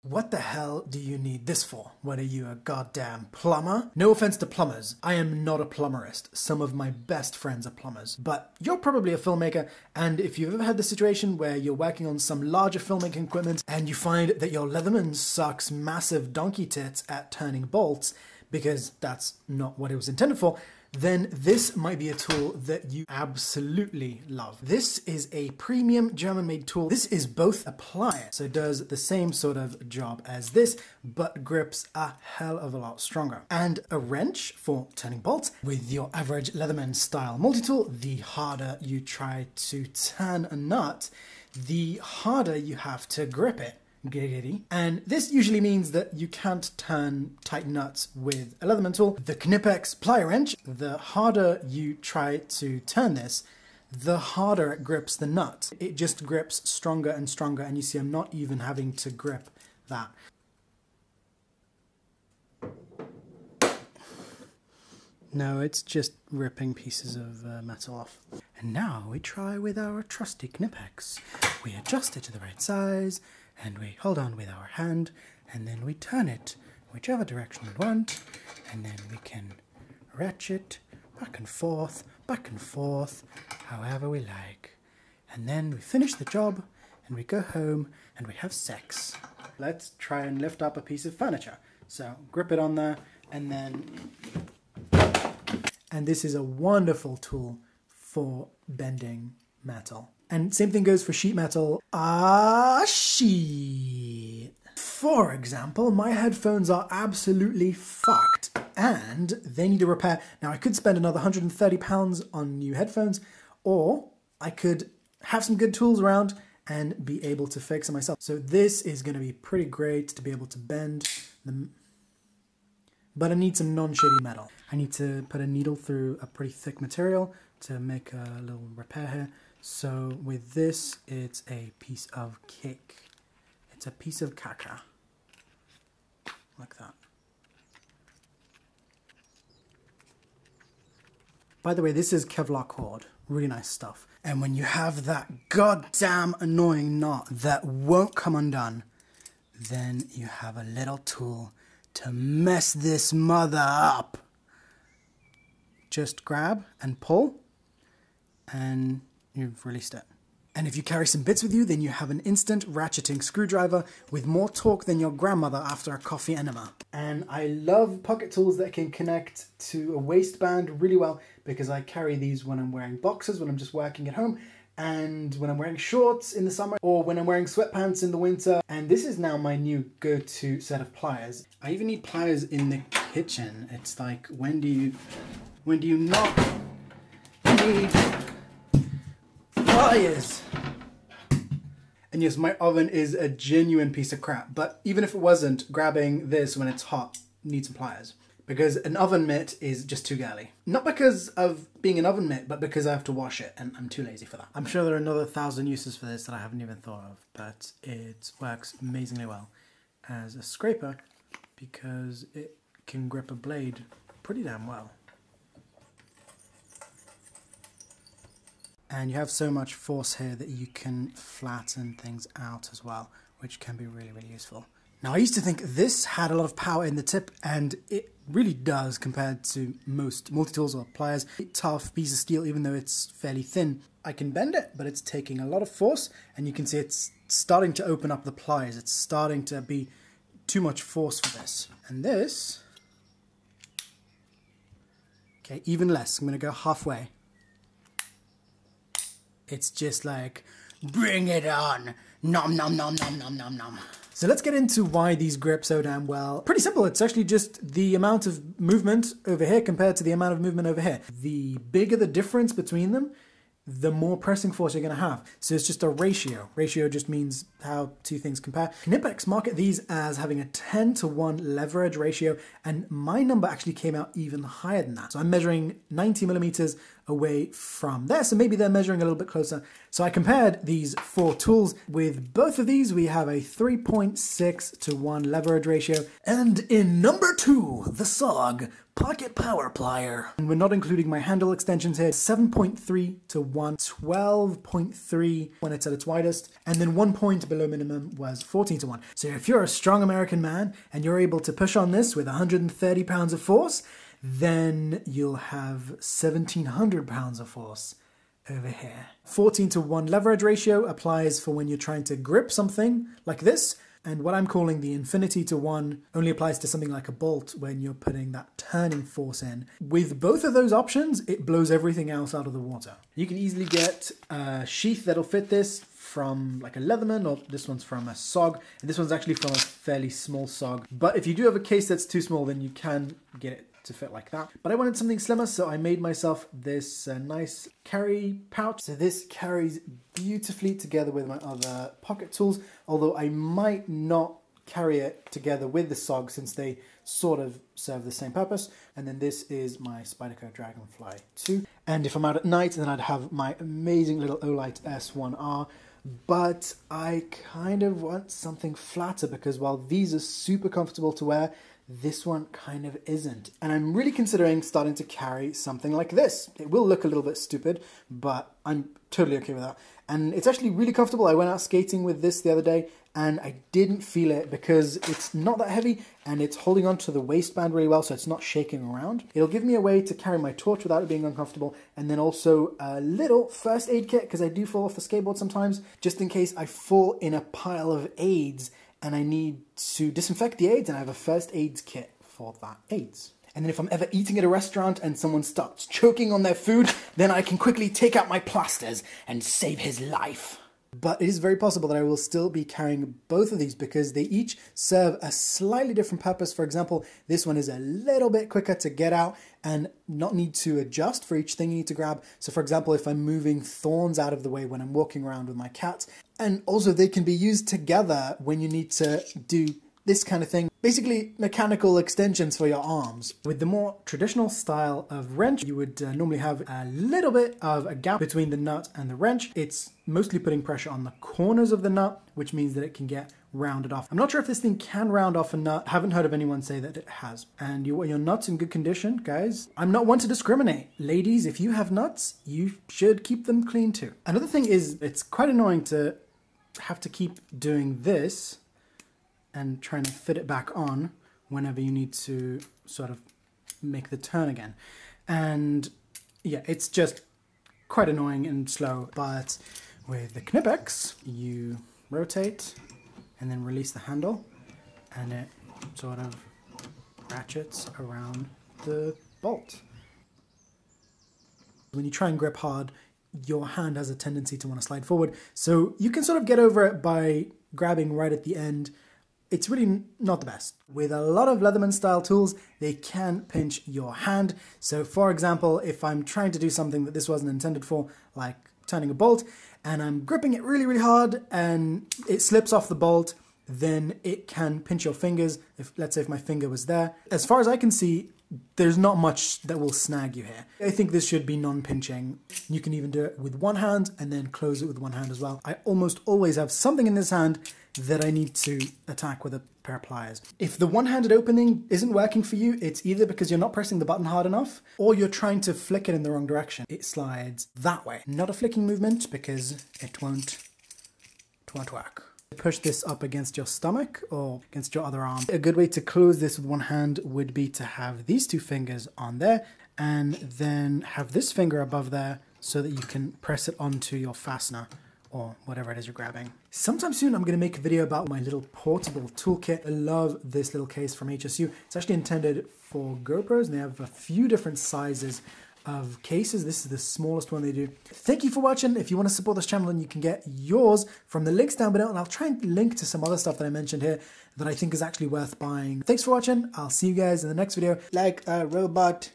What the hell do you need this for? What are you, a goddamn plumber? No offense to plumbers, I am not a plumberist. Some of my best friends are plumbers. But you're probably a filmmaker, and if you've ever had the situation where you're working on some larger filmmaking equipment and you find that your Leatherman sucks massive donkey tits at turning bolts, because that's not what it was intended for, then this might be a tool that you absolutely love. This is a premium German-made tool. This is both a plier, so it does the same sort of job as this, but grips a hell of a lot stronger. And a wrench for turning bolts. With your average Leatherman style multi-tool, the harder you try to turn a nut, the harder you have to grip it. Giggity. And this usually means that you can't turn tight nuts with a Leatherman tool. The Knipex Pliers Wrench, the harder you try to turn this, the harder it grips the nut. It just grips stronger and stronger, and you see I'm not even having to grip that. No, it's just ripping pieces of metal off. And now we try with our trusty Knipex. We adjust it to the right size, and we hold on with our hand, and then we turn it whichever direction we want, and then we can ratchet back and forth, however we like. And then we finish the job, and we go home, and we have sex. Let's try and lift up a piece of furniture. So grip it on there, and then... And this is a wonderful tool for bending metal. And same thing goes for sheet metal. Shit. For example, my headphones are absolutely fucked and they need a repair. Now I could spend another £130 on new headphones, or I could have some good tools around and be able to fix it myself. So this is going to be pretty great to be able to bend them. But I need some non-shitty metal. I need to put a needle through a pretty thick material to make a little repair here. So with this, it's a piece of cake. It's a piece of caca. Like that. By the way, this is Kevlar cord. Really nice stuff. And when you have that goddamn annoying knot that won't come undone, then you have a little tool to mess this mother up. Just grab and pull, and you've released it. And if you carry some bits with you, then you have an instant ratcheting screwdriver with more torque than your grandmother after a coffee enema. And I love pocket tools that can connect to a waistband really well, because I carry these when I'm wearing boxers, when I'm just working at home, and when I'm wearing shorts in the summer, or when I'm wearing sweatpants in the winter. And this is now my new go-to set of pliers. I even need pliers in the kitchen. It's like, when do you not need pliers? And yes, my oven is a genuine piece of crap, but even if it wasn't, grabbing this when it's hot needs some pliers, because an oven mitt is just too girly. Not because of being an oven mitt, but because I have to wash it, and I'm too lazy for that. I'm sure there are another 1,000 uses for this that I haven't even thought of, but it works amazingly well as a scraper because it can grip a blade pretty damn well. And you have so much force here that you can flatten things out as well, which can be really, really useful. Now, I used to think this had a lot of power in the tip, and it really does compared to most multi-tools or pliers. It's a tough piece of steel, even though it's fairly thin. I can bend it, but it's taking a lot of force, and you can see it's starting to open up the pliers. It's starting to be too much force for this. And this, okay, even less. I'm going to go halfway. It's just like, bring it on. Nom, nom, nom, nom, nom, nom, nom. So let's get into why these grip so damn well. Pretty simple. It's actually just the amount of movement over here compared to the amount of movement over here. The bigger the difference between them, the more pressing force you're going to have. So it's just a ratio. Ratio just means how two things compare. Knipex market these as having a 10-to-1 leverage ratio, and my number actually came out even higher than that. So I'm measuring 90 millimeters away from there, so maybe they're measuring a little bit closer. So I compared these four tools. With both of these, we have a 3.6-to-1 leverage ratio. And in number 2, the SOG Pocket Power Plier. And we're not including my handle extensions here. 7.3-to-1, 12.3 when it's at its widest, and then 1 point below below minimum was 14 to 1. So if you're a strong American man and you're able to push on this with 130 pounds of force, then you'll have 1,700 pounds of force over here. 14 to 1 leverage ratio applies for when you're trying to grip something like this. And what I'm calling the infinity to 1 only applies to something like a bolt when you're putting that turning force in. With both of those options, it blows everything else out of the water. You can easily get a sheath that'll fit this from like a Leatherman, or this one's from a SOG, and this one's actually from a fairly small SOG. But if you do have a case that's too small, then you can get it to fit like that. But I wanted something slimmer, so I made myself this nice carry pouch. So this carries beautifully together with my other pocket tools, although I might not carry it together with the SOG since they sort of serve the same purpose. And then this is my Spyderco Dragonfly 2. And if I'm out at night, then I'd have my amazing little Olight S1R. But I kind of want something flatter because while these are super comfortable to wear, this one kind of isn't. And I'm really considering starting to carry something like this. It will look a little bit stupid, but I'm totally okay with that. And it's actually really comfortable. I went out skating with this the other day and I didn't feel it because it's not that heavy and it's holding on to the waistband really well, so it's not shaking around. It'll give me a way to carry my torch without it being uncomfortable, and then also a little first aid kit because I do fall off the skateboard sometimes, just in case I fall in a pile of AIDS and I need to disinfect the AIDS, and I have a first aid kit for that AIDS. And then if I'm ever eating at a restaurant and someone starts choking on their food, then I can quickly take out my plasters and save his life. But it is very possible that I will still be carrying both of these because they each serve a slightly different purpose. For example, this one is a little bit quicker to get out and not need to adjust for each thing you need to grab. So for example, if I'm moving thorns out of the way when I'm walking around with my cat, and also they can be used together when you need to do this kind of thing. Basically, mechanical extensions for your arms. With the more traditional style of wrench, you would normally have a little bit of a gap between the nut and the wrench. It's mostly putting pressure on the corners of the nut, which means that it can get rounded off. I'm not sure if this thing can round off a nut. I haven't heard of anyone say that it has. And you want your nuts in good condition, guys. I'm not one to discriminate. Ladies, if you have nuts, you should keep them clean too. Another thing is, it's quite annoying to have to keep doing this and trying to fit it back on whenever you need to sort of make the turn again. And yeah, it's just quite annoying and slow. But with the Knipex, you rotate and then release the handle and it sort of ratchets around the bolt. When you try and grip hard, your hand has a tendency to want to slide forward. So you can sort of get over it by grabbing right at the end. It's really not the best. With a lot of Leatherman style tools, they can pinch your hand. So for example, if I'm trying to do something that this wasn't intended for, like turning a bolt, and I'm gripping it really, really hard and it slips off the bolt, then it can pinch your fingers. Let's say if my finger was there. As far as I can see, there's not much that will snag you here. I think this should be non-pinching. You can even do it with one hand and then close it with one hand as well. I almost always have something in this hand that I need to attack with a pair of pliers. If the one-handed opening isn't working for you, it's either because you're not pressing the button hard enough or you're trying to flick it in the wrong direction. It slides that way. Not a flicking movement because it won't work. Push this up against your stomach or against your other arm. A good way to close this with one hand would be to have these two fingers on there and then have this finger above there so that you can press it onto your fastener or whatever it is you're grabbing. Sometime soon I'm going to make a video about my little portable toolkit. I love this little case from HSU. It's actually intended for GoPros and they have a few different sizes of cases. This is the smallest one they do. Thank you for watching. If you want to support this channel, then you can get yours from the links down below, and I'll try and link to some other stuff that I mentioned here that I think is actually worth buying. Thanks for watching. I'll see you guys in the next video. Like a robot.